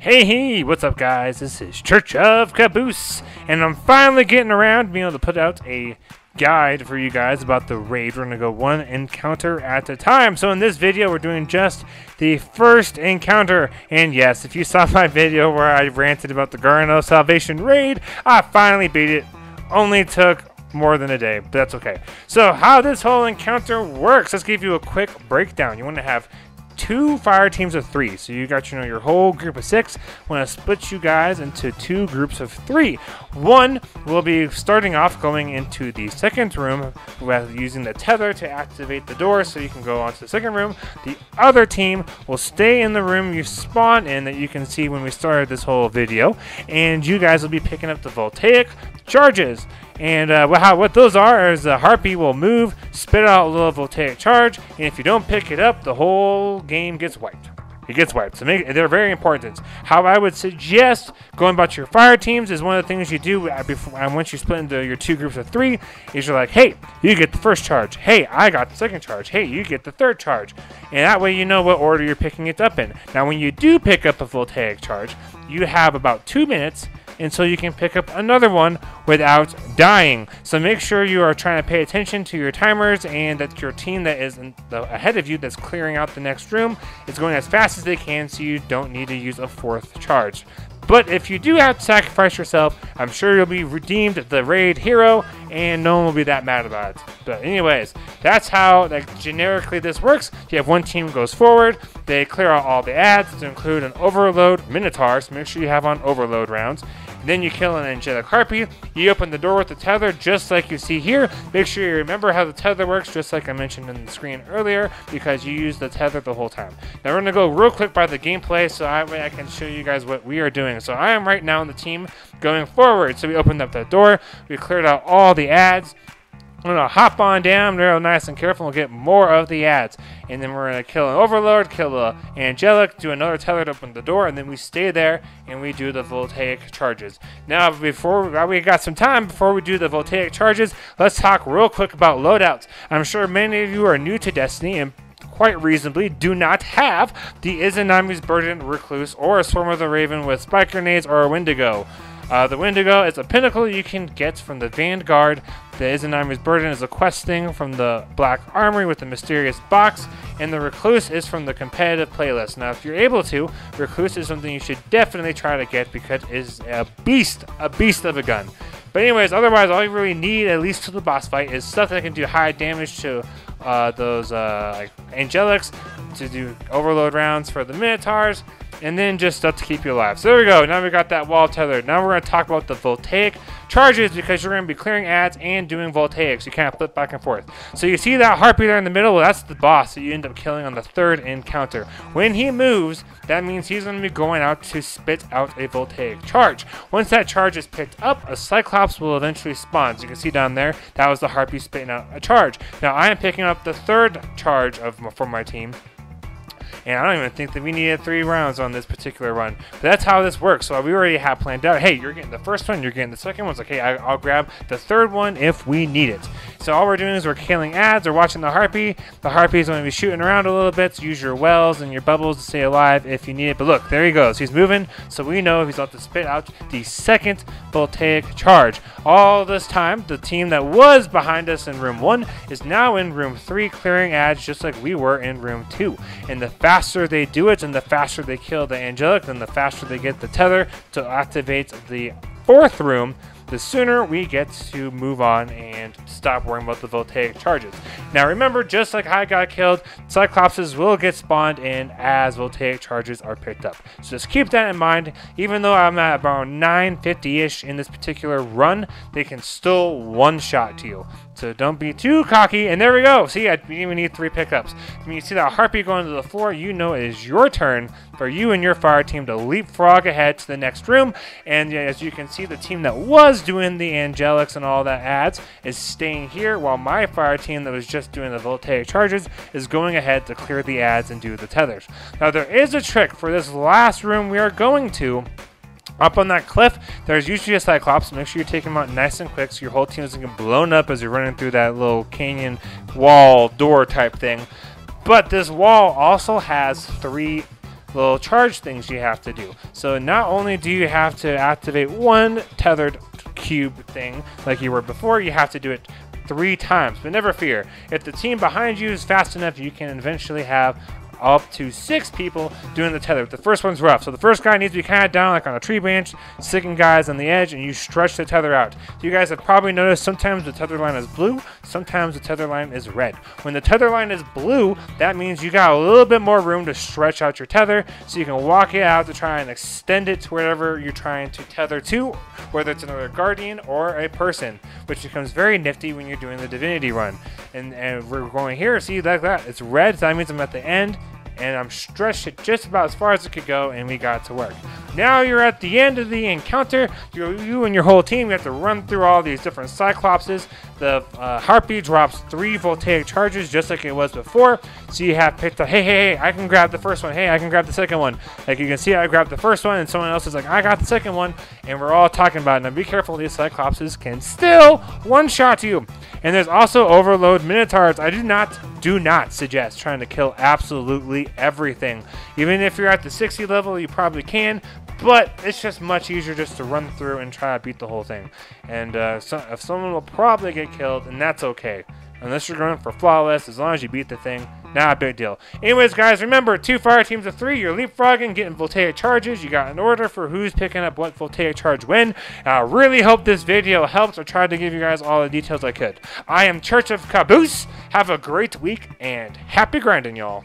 Hey, what's up guys? This is Church of Caboose, and I'm finally getting around to being able to put out a guide for you guys about the raid. We're going to go one encounter at a time. So in this video, we're doing just the first encounter. And yes, if you saw my video where I ranted about the Garden of Salvation raid, I finally beat it. Only took more than a day, but that's okay. So how this whole encounter works, let's give you a quick breakdown. You want to have two fire teams of 3, so you got your whole group of 6. Want to split you guys into 2 groups of 3. One will be starting off going into the second room using the tether to activate the door so you can go on to the second room. The other team will stay in the room you spawn in that you can see when we started this whole video, and you guys will be picking up the voltaic charges. And what those are is the harpy will move, spit out a little voltaic charge, and if you don't pick it up, the whole game gets wiped. It gets wiped, so they're very important. How I would suggest going about your fire teams is one of the things you do once you split into your 2 groups of 3, is you're like, hey, you get the first charge. Hey, I got the second charge. Hey, you get the third charge. And that way you know what order you're picking it up in. Now, when you do pick up a voltaic charge, you have about 2 minutes until you can pick up another one without dying. So make sure you are trying to pay attention to your timers and that your team that is ahead of you that's clearing out the next room is going as fast as they can, so you don't need to use a 4th charge. But if you do have to sacrifice yourself, I'm sure you'll be redeemed the raid hero and no one will be that mad about it. But anyways, that's how generically this works. You have one team goes forward, they clear out all the ads to include an overload minotaur, so make sure you have on overload rounds. Then you kill an angelic harpy. You open the door with the tether just like you see here. Make sure you remember how the tether works, just like I mentioned in the screen earlier, because you use the tether the whole time. Now we're going to go real quick by the gameplay so I can show you guys what we are doing. So I am right now on the team going forward. So we opened up that door. We cleared out all the ads. I'm going to hop on down real nice and careful and get more of the ads. And then we're going to kill an overlord, kill an angelic, do another tether to open the door, and then we stay there and we do the voltaic charges. Now, before we got some time before we do the voltaic charges, let's talk real quick about loadouts. I'm sure many of you are new to Destiny and quite reasonably do not have the Izanagi's Burden Recluse or a Swarm of the Raven with spike grenades or a Wendigo. The Wendigo is a pinnacle you can get from the Vanguard. The Izanagi's Burden is a quest thing from the Black Armory with the mysterious box, and the Recluse is from the competitive playlist. Now, if you're able to, Recluse is something you should definitely try to get because it is a beast of a gun. But anyways, otherwise, all you really need, at least to the boss fight, is stuff that can do high damage to those like angelics, to do overload rounds for the minotaurs, and then just stuff to keep you alive. So there we go. Now we got that wall tethered. Now we're going to talk about the voltaic charges because you're going to be clearing ads and doing voltaics. You can't flip back and forth. So you see that harpy there in the middle? Well, that's the boss that you end up killing on the 3rd encounter. When he moves, that means he's going to be going out to spit out a voltaic charge. Once that charge is picked up, a Cyclops will eventually spawn. So you can see down there, that was the harpy spitting out a charge. Now I am picking up the 3rd charge for my team. And I don't even think that we needed 3 rounds on this particular run. But that's how this works. So we already have planned out, hey, you're getting the first one, you're getting the second one. It's like, hey, I'll grab the 3rd one if we need it. So all we're doing is we're killing ads or watching the harpy. The harpy is going to be shooting around a little bit. So use your wells and your bubbles to stay alive if you need it. But look, there he goes. He's moving. So we know he's about to spit out the 2nd voltaic charge. All this time, the team that was behind us in room 1 is now in room 3 clearing ads just like we were in room 2. And the faster they do it and the faster they kill the angelic, then the faster they get the tether to activate the 4th room, the sooner we get to move on and stop worrying about the voltaic charges. Now remember, just like I got killed, Cyclopses will get spawned in as voltaic charges are picked up. So just keep that in mind. Even though I'm at about 950-ish in this particular run, they can still one-shot you. So don't be too cocky. And there we go. See, I didn't even need 3 pickups. When you see that harpy going to the floor, you know it is your turn for you and your fire team to leapfrog ahead to the next room. And as you can see, the team that was doing the angelics and all that ads is staying here, while my fire team that was just doing the voltaic charges is going ahead to clear the ads and do the tethers. Now there is a trick for this last room we are going to. Up on that cliff, there's usually a Cyclops. Make sure you take him out nice and quick so your whole team doesn't get blown up as you're running through that little canyon wall door type thing. But this wall also has 3 little charge things you have to do. So not only do you have to activate one tethered cube thing like you were before, you have to do it 3 times. But never fear, if the team behind you is fast enough, you can eventually have up to 6 people doing the tether. The first one's rough, so the first guy needs to be kind of down like on a tree branch, second guy's on the edge, and you stretch the tether out. So you guys have probably noticed sometimes the tether line is blue, sometimes the tether line is red. When the tether line is blue, that means you got a little bit more room to stretch out your tether, so you can walk it out to try and extend it to wherever you're trying to tether to, whether it's another guardian or a person, which becomes very nifty when you're doing the divinity run. And we're going here, see, like that, it's red, so that means I'm at the end, and I'm stretched it just about as far as it could go, and we got to work. Now you're at the end of the encounter. You and your whole team, you have to run through all these different Cyclopses. The Harpy drops 3 voltaic charges just like it was before. So you have picked up, hey, I can grab the first one. Hey, I can grab the second one. Like you can see, I grabbed the first one, and someone else is like, I got the second one. And we're all talking about it. Now be careful, these Cyclopses can still one-shot you. And there's also Overload Minotaurs. I do not suggest trying to kill absolutely everything. Even if you're at the 60 level, you probably can, but it's just much easier just to run through and try to beat the whole thing. And if someone will probably get killed, and that's okay. Unless you're going for flawless, as long as you beat the thing, not a big deal. Anyways, guys, remember, 2 fire teams of 3. You're leapfrogging, getting voltaic charges. You got an order for who's picking up what voltaic charge when. I really hope this video helped. I tried to give you guys all the details I could. I am Church of Caboose. Have a great week, and happy grinding, y'all.